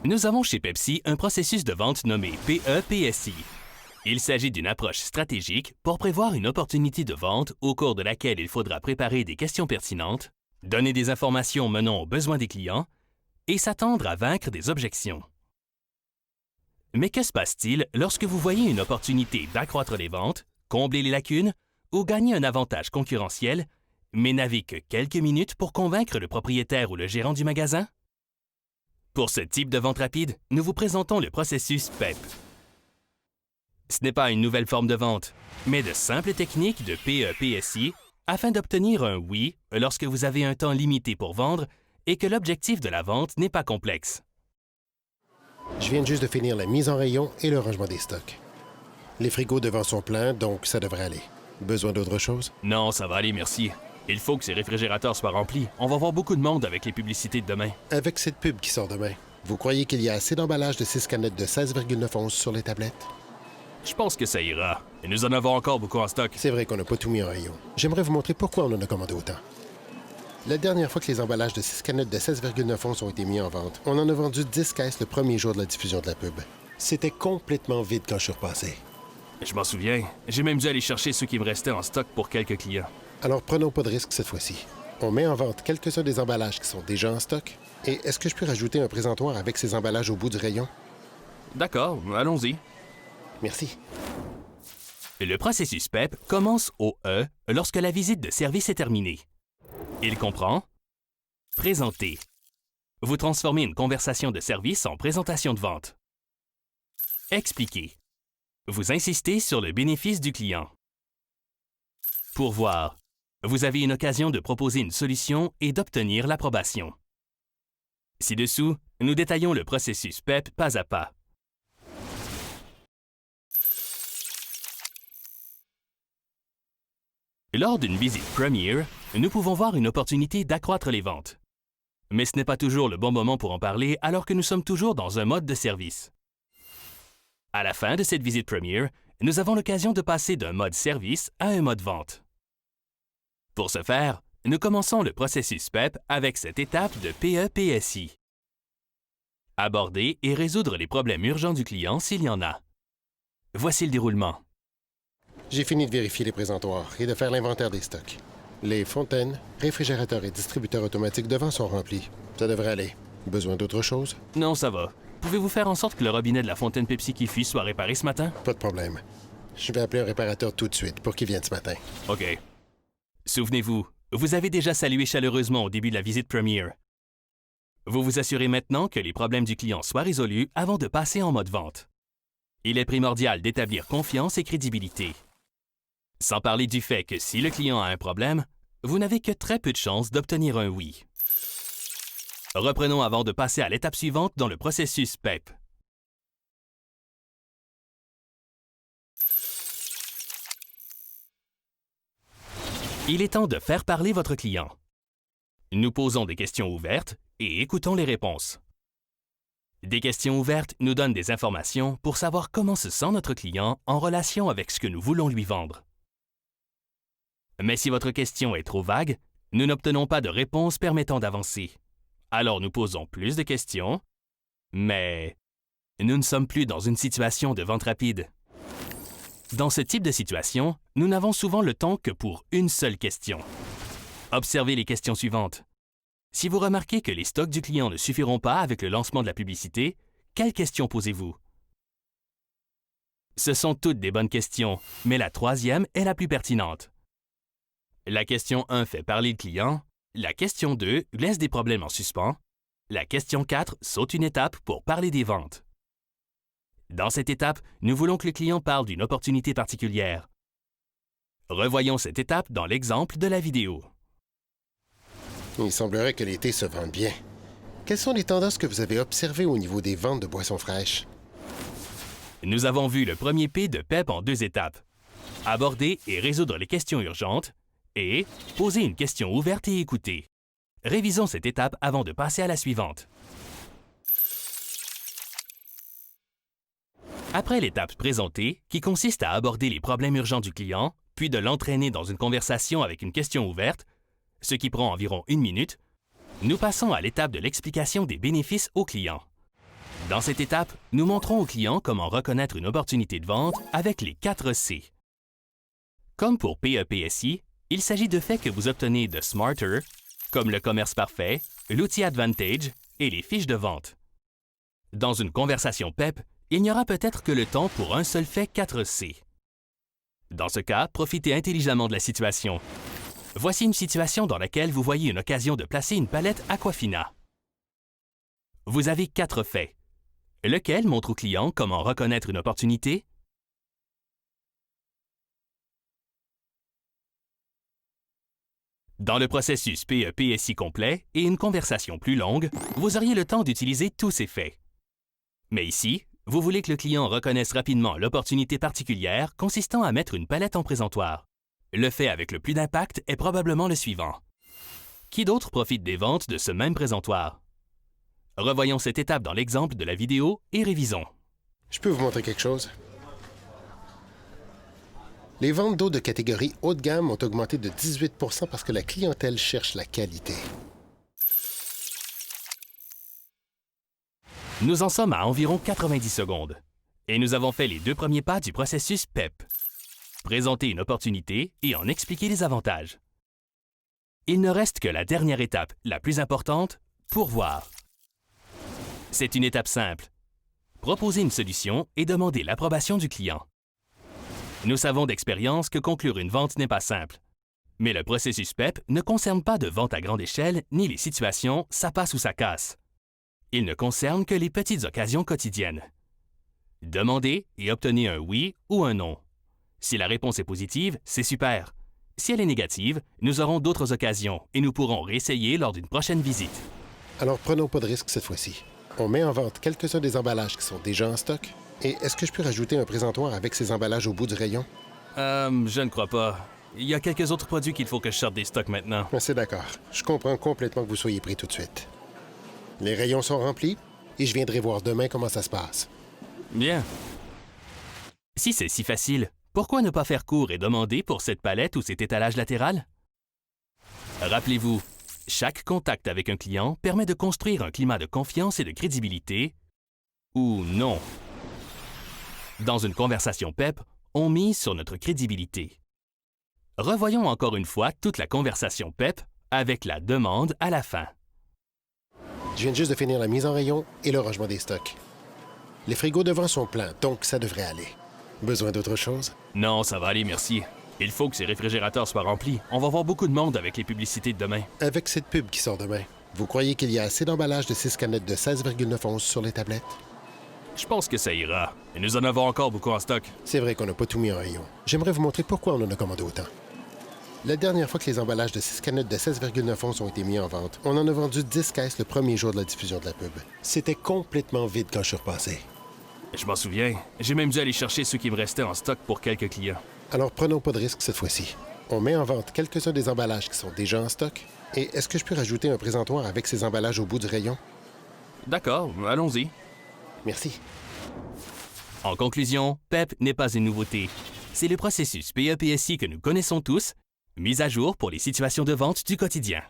Nous avons chez Pepsi un processus de vente nommé PEPSI. Il s'agit d'une approche stratégique pour prévoir une opportunité de vente au cours de laquelle il faudra préparer des questions pertinentes, donner des informations menant aux besoins des clients et s'attendre à vaincre des objections. Mais que se passe-t-il lorsque vous voyez une opportunité d'accroître les ventes, combler les lacunes ou gagner un avantage concurrentiel, mais n'avez que quelques minutes pour convaincre le propriétaire ou le gérant du magasin? Pour ce type de vente rapide, nous vous présentons le processus PEP. Ce n'est pas une nouvelle forme de vente, mais de simples techniques de PEPSI afin d'obtenir un oui lorsque vous avez un temps limité pour vendre et que l'objectif de la vente n'est pas complexe. Je viens juste de finir la mise en rayon et le rangement des stocks. Les frigos devant sont pleins, donc ça devrait aller. Besoin d'autre chose? Non, ça va aller, merci. Il faut que ces réfrigérateurs soient remplis. On va voir beaucoup de monde avec les publicités de demain. Avec cette pub qui sort demain, vous croyez qu'il y a assez d'emballage de 6 canettes de 16,9 onces sur les tablettes? Je pense que ça ira. Et nous en avons encore beaucoup en stock. C'est vrai qu'on n'a pas tout mis en rayon. J'aimerais vous montrer pourquoi on en a commandé autant. La dernière fois que les emballages de 6 canettes de 16,9 onces ont été mis en vente, on en a vendu 10 caisses le premier jour de la diffusion de la pub. C'était complètement vide quand je suis repassé. Je m'en souviens. J'ai même dû aller chercher ceux qui me restaient en stock pour quelques clients. Alors prenons pas de risque cette fois-ci. On met en vente quelques-uns des emballages qui sont déjà en stock. Et est-ce que je peux rajouter un présentoir avec ces emballages au bout du rayon? D'accord, allons-y. Merci. Le processus PEP commence au E lorsque la visite de service est terminée. Il comprend présenter. Vous transformez une conversation de service en présentation de vente. Expliquer. Vous insistez sur le bénéfice du client. Pourvoir. Vous avez une occasion de proposer une solution et d'obtenir l'approbation. Ci-dessous, nous détaillons le processus PEP pas à pas. Lors d'une visite premiere, nous pouvons voir une opportunité d'accroître les ventes. Mais ce n'est pas toujours le bon moment pour en parler alors que nous sommes toujours dans un mode de service. À la fin de cette visite premiere, nous avons l'occasion de passer d'un mode service à un mode vente. Pour ce faire, nous commençons le processus PEP avec cette étape de PEPSI. Aborder et résoudre les problèmes urgents du client s'il y en a. Voici le déroulement. J'ai fini de vérifier les présentoirs et de faire l'inventaire des stocks. Les fontaines, réfrigérateurs et distributeurs automatiques devant sont remplis. Ça devrait aller. Besoin d'autre chose? Non, ça va. Pouvez-vous faire en sorte que le robinet de la fontaine Pepsi qui fuit soit réparé ce matin? Pas de problème. Je vais appeler un réparateur tout de suite pour qu'il vienne ce matin. OK. Souvenez-vous, vous avez déjà salué chaleureusement au début de la visite premiere. Vous vous assurez maintenant que les problèmes du client soient résolus avant de passer en mode vente. Il est primordial d'établir confiance et crédibilité. Sans parler du fait que si le client a un problème, vous n'avez que très peu de chances d'obtenir un oui. Reprenons avant de passer à l'étape suivante dans le processus PEP. Il est temps de faire parler votre client. Nous posons des questions ouvertes et écoutons les réponses. Des questions ouvertes nous donnent des informations pour savoir comment se sent notre client en relation avec ce que nous voulons lui vendre. Mais si votre question est trop vague, nous n'obtenons pas de réponse permettant d'avancer. Alors nous posons plus de questions, mais nous ne sommes plus dans une situation de vente rapide. Dans ce type de situation, nous n'avons souvent le temps que pour une seule question. Observez les questions suivantes. Si vous remarquez que les stocks du client ne suffiront pas avec le lancement de la publicité, quelles questions posez-vous? Ce sont toutes des bonnes questions, mais la troisième est la plus pertinente. La question 1 fait parler le client, la question 2 laisse des problèmes en suspens, la question 4 saute une étape pour parler des ventes. Dans cette étape, nous voulons que le client parle d'une opportunité particulière. Revoyons cette étape dans l'exemple de la vidéo. Il semblerait que l'été se vende bien. Quelles sont les tendances que vous avez observées au niveau des ventes de boissons fraîches? Nous avons vu le premier P de PEP en 2 étapes. Aborder et résoudre les questions urgentes et poser une question ouverte et écouter. Révisons cette étape avant de passer à la suivante. Après l'étape présentée, qui consiste à aborder les problèmes urgents du client, puis de l'entraîner dans une conversation avec une question ouverte, ce qui prend environ 1 minute, nous passons à l'étape de l'explication des bénéfices au client. Dans cette étape, nous montrons aux clients comment reconnaître une opportunité de vente avec les 4 C. Comme pour PEPSI, il s'agit de faits que vous obtenez de Smarter, comme le commerce parfait, l'outil Advantage et les fiches de vente. Dans une conversation PEP, il n'y aura peut-être que le temps pour un seul fait 4 C. Dans ce cas, profitez intelligemment de la situation. Voici une situation dans laquelle vous voyez une occasion de placer une palette Aquafina. Vous avez 4 faits. Lequel montre au client comment reconnaître une opportunité? Dans le processus PEPSI complet et une conversation plus longue, vous auriez le temps d'utiliser tous ces faits. Mais ici, vous voulez que le client reconnaisse rapidement l'opportunité particulière consistant à mettre une palette en présentoir. Le fait avec le plus d'impact est probablement le suivant. Qui d'autre profite des ventes de ce même présentoir? Revoyons cette étape dans l'exemple de la vidéo et révisons. Je peux vous montrer quelque chose? Les ventes d'eau de catégorie haut de gamme ont augmenté de 18 % parce que la clientèle cherche la qualité. Nous en sommes à environ 90 secondes et nous avons fait les 2 premiers pas du processus PEP. Présenter une opportunité et en expliquer les avantages. Il ne reste que la dernière étape, la plus importante, pourvoir. C'est une étape simple. Proposer une solution et demander l'approbation du client. Nous savons d'expérience que conclure une vente n'est pas simple. Mais le processus PEP ne concerne pas de vente à grande échelle ni les situations « ça passe ou ça casse ». Il ne concerne que les petites occasions quotidiennes. Demandez et obtenez un oui ou un non. Si la réponse est positive, c'est super. Si elle est négative, nous aurons d'autres occasions et nous pourrons réessayer lors d'une prochaine visite. Alors prenons pas de risque cette fois-ci. On met en vente quelques-uns des emballages qui sont déjà en stock. Et est-ce que je peux rajouter un présentoir avec ces emballages au bout du rayon? Je ne crois pas. Il y a quelques autres produits qu'il faut que je sorte des stocks maintenant. C'est d'accord. Je comprends complètement que vous soyez pris tout de suite. Les rayons sont remplis et je viendrai voir demain comment ça se passe. Bien. Si c'est si facile, pourquoi ne pas faire court et demander pour cette palette ou cet étalage latéral? Rappelez-vous, chaque contact avec un client permet de construire un climat de confiance et de crédibilité, ou non. Dans une conversation PEP, on mise sur notre crédibilité. Revoyons encore une fois toute la conversation PEP avec la demande à la fin. Je viens juste de finir la mise en rayon et le rangement des stocks. Les frigos devant sont pleins, donc ça devrait aller. Besoin d'autre chose? Non, ça va aller, merci. Il faut que ces réfrigérateurs soient remplis. On va voir beaucoup de monde avec les publicités de demain. Avec cette pub qui sort demain, vous croyez qu'il y a assez d'emballage de 6 canettes de 16,9 onces sur les tablettes? Je pense que ça ira. Et nous en avons encore beaucoup en stock. C'est vrai qu'on n'a pas tout mis en rayon. J'aimerais vous montrer pourquoi on en a commandé autant. La dernière fois que les emballages de 6 canettes de 16,9 onces ont été mis en vente, on en a vendu 10 caisses le premier jour de la diffusion de la pub. C'était complètement vide quand je suis repassé. Je m'en souviens. J'ai même dû aller chercher ceux qui me restaient en stock pour quelques clients. Alors prenons pas de risque cette fois-ci. On met en vente quelques-uns des emballages qui sont déjà en stock. Et est-ce que je peux rajouter un présentoir avec ces emballages au bout du rayon? D'accord, allons-y. Merci. En conclusion, PEP n'est pas une nouveauté. C'est le processus PEPSI que nous connaissons tous, mis à jour pour les situations de vente du quotidien.